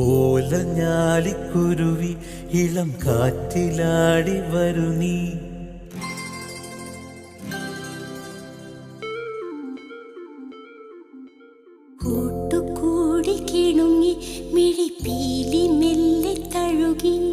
ഓലഞ്ഞാലിക്കുരുവി ഇളം കാറ്റിലാടി വരു നീ. കൂട്ടുകൂടി കിണുങ്ങി മിഴിപ്പീലി മെല്ലെ തഴുകി.